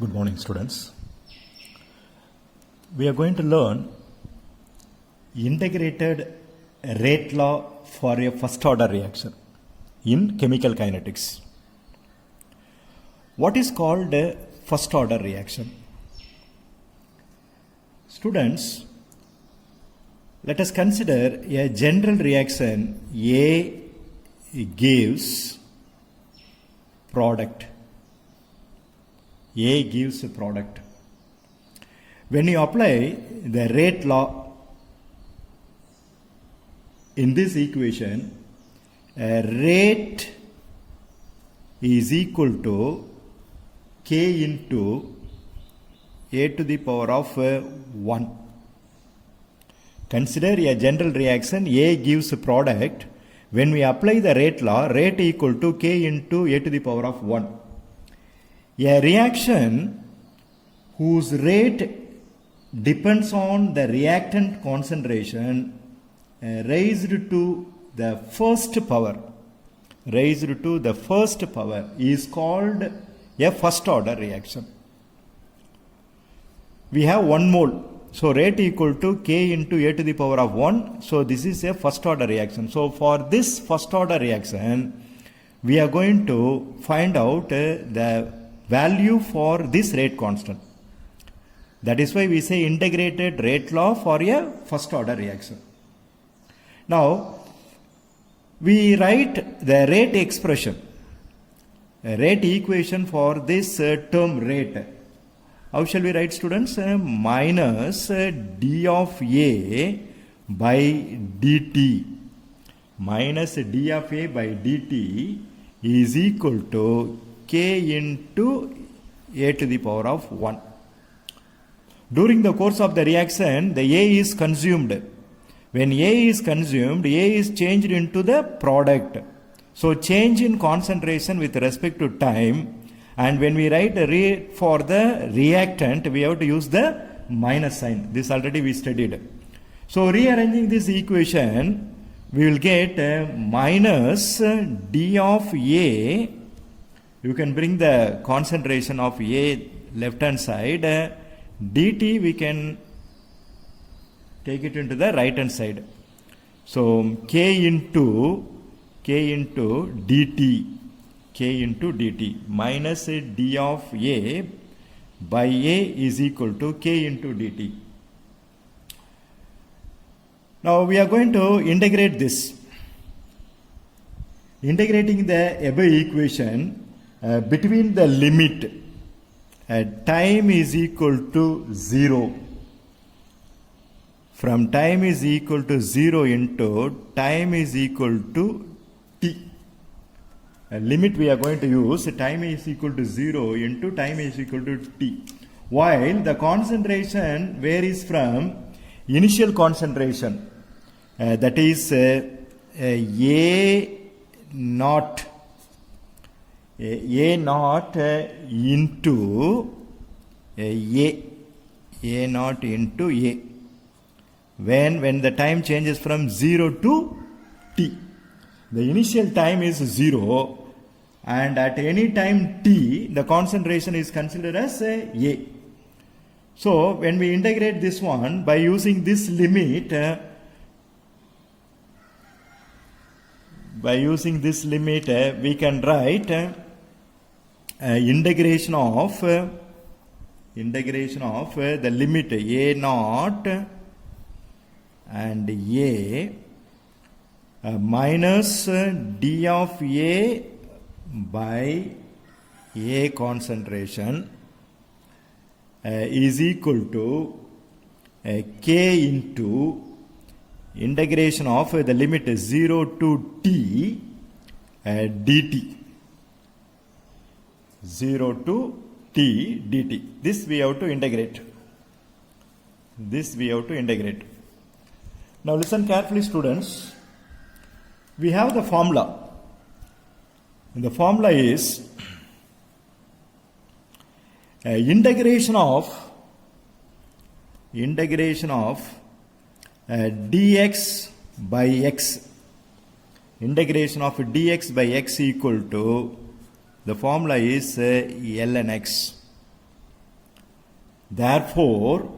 Good morning, students. We are going to learn integrated rate law for a first order reaction in chemical kinetics. What is called a first order reaction? Students, let us consider a general reaction. A gives product. A gives a product. When you apply the rate law in this equation, rate is equal to K into A to the power of 1. Consider a general reaction. A gives a product. When we apply the rate law, rate equal to K into A to the power of 1. A reaction whose rate depends on the reactant concentration raised to the first power is called a first order reaction. We have 1 mole, so rate equal to K into A to the power of 1. So this is a first order reaction. So for this first order reaction, we are going to find out the value for this rate constant. That is why we say integrated rate law for a first order reaction. Now, we write the rate expression, a rate equation for this term rate. How shall we write, students? Minus d of A by dt. Minus d of A by dt is equal to K into A to the power of 1. During the course of the reaction, the A is consumed. When A is consumed, A is changed into the product. So change in concentration with respect to time. And when we write a rate for the reactant, we have to use the minus sign. This already we studied. So rearranging this equation, we will get minus d of A. You can bring the concentration of A left hand side. Dt we can take it into the right hand side. So K into dt minus d of A by A is equal to K into dt. Now we are going to integrate this. Integrating the above equation between the limit time is equal to 0. From time is equal to 0 into time is equal to t. A limit we are going to use, time is equal to 0 into time is equal to t. While the concentration varies from initial concentration, that is A naught into A naught into A. When the time changes from 0 to t. The initial time is 0 and at any time t, the concentration is considered as A. So when we integrate this one by using this limit, we can write integration of the limit A naught and A minus d of A by A concentration is equal to K into integration of the limit 0 to t dt. 0 to t dt. This we have to integrate. Now listen carefully, students. We have the formula. And the formula is integration of dx by x. Integration of dx by x equal to, the formula is ln x. Therefore,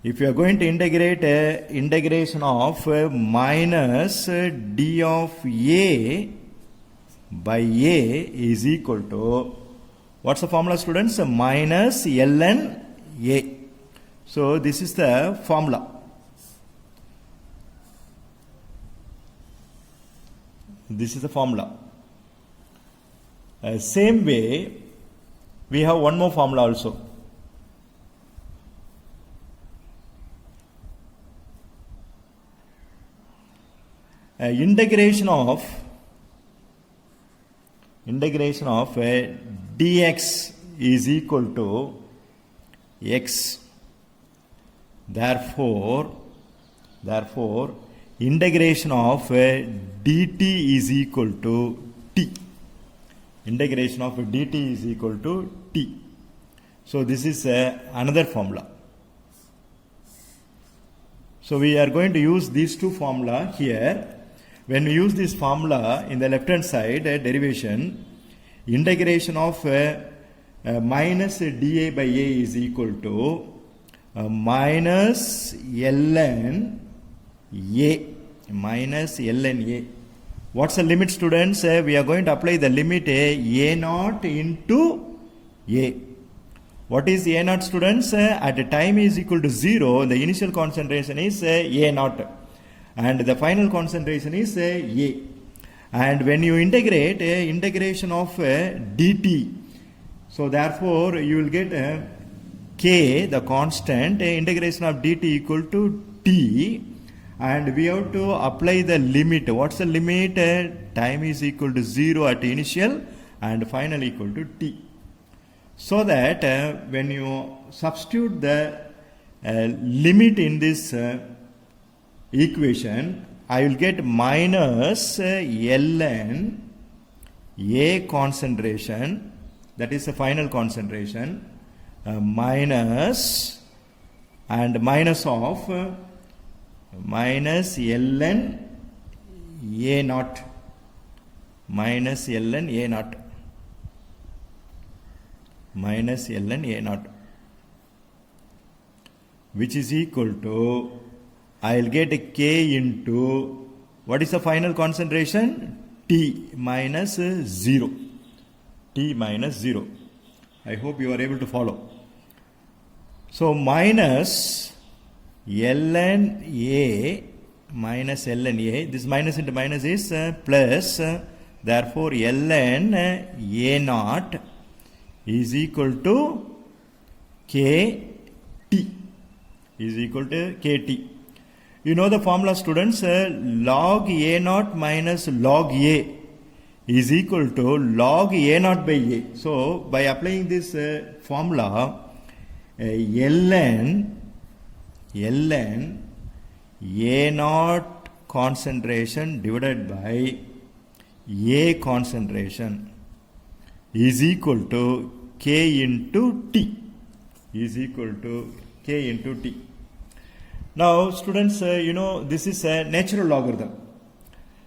if you are going to integrate integration of minus d of a by a is equal to, what's the formula, students? Minus ln a. So this is the formula. This is the formula. Same way, we have one more formula also. Integration of dx is equal to x. Therefore, integration of dt is equal to t. Integration of dt is equal to t. So this is another formula. So we are going to use these two formula here. When we use this formula in the left hand side derivation, integration of minus dA by a is equal to minus ln a. Minus ln a. What's the limit, students? We are going to apply the limit a naught into a. What is a naught, students? At a time is equal to 0, the initial concentration is a naught and the final concentration is a. And when you integrate integration of dt, so therefore you will get k, the constant, integration of dt equal to t, and we have to apply the limit. What's the limit? Time is equal to 0 at initial and final equal to t. So that when you substitute the limit in this equation, I will get minus ln a concentration, that is the final concentration, minus and minus of minus ln a naught, minus ln a naught, minus ln a naught, which is equal to, I will get k into, what is the final concentration? T minus 0. T minus 0. I hope you are able to follow. So minus ln a, minus ln a, this minus into minus is plus, therefore ln a naught is equal to kt, is equal to kt. You know the formula, students, log a naught minus log a is equal to log a naught by a. So by applying this formula, ln a naught concentration divided by a concentration is equal to k into t, is equal to k into t. Now students, you know this is a natural logarithm.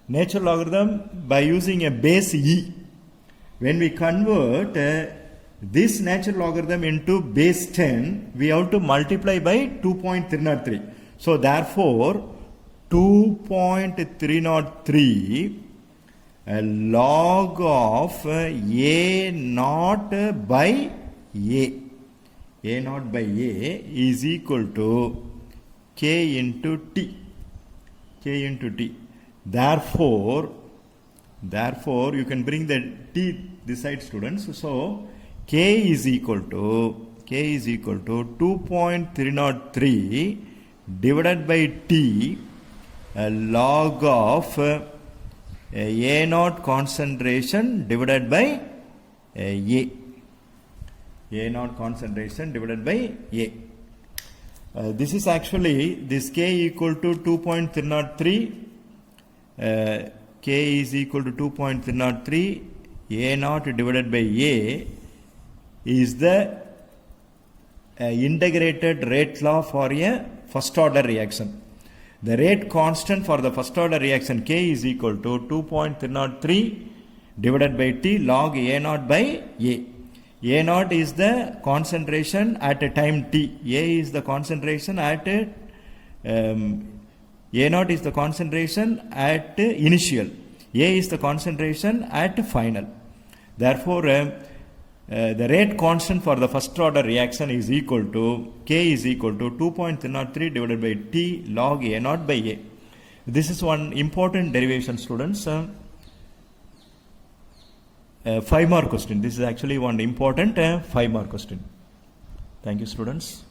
Natural logarithm by using a base e. When we convert this natural logarithm into base 10, we have to multiply by 2.303. So therefore 2.303 log of a naught by a naught by a is equal to k into t, k into t. Therefore you can bring the t this side, students. So k is equal to 2.303 divided by t log of a naught concentration divided by a naught concentration divided by a. This is actually this k equal to 2.303, k is equal to 2.303, a naught divided by a is the integrated rate law for a first order reaction. The rate constant for the first order reaction k is equal to 2.303 divided by t log a naught by a. A naught is the concentration at a time t. A is the concentration at A naught is the concentration at initial. A is the concentration at final. Therefore, the rate constant for the first order reaction is equal to K is equal to 2.303 divided by T log A naught by A. This is one important derivation, students. 5 mark question. This is actually one important 5 mark question. Thank you, students.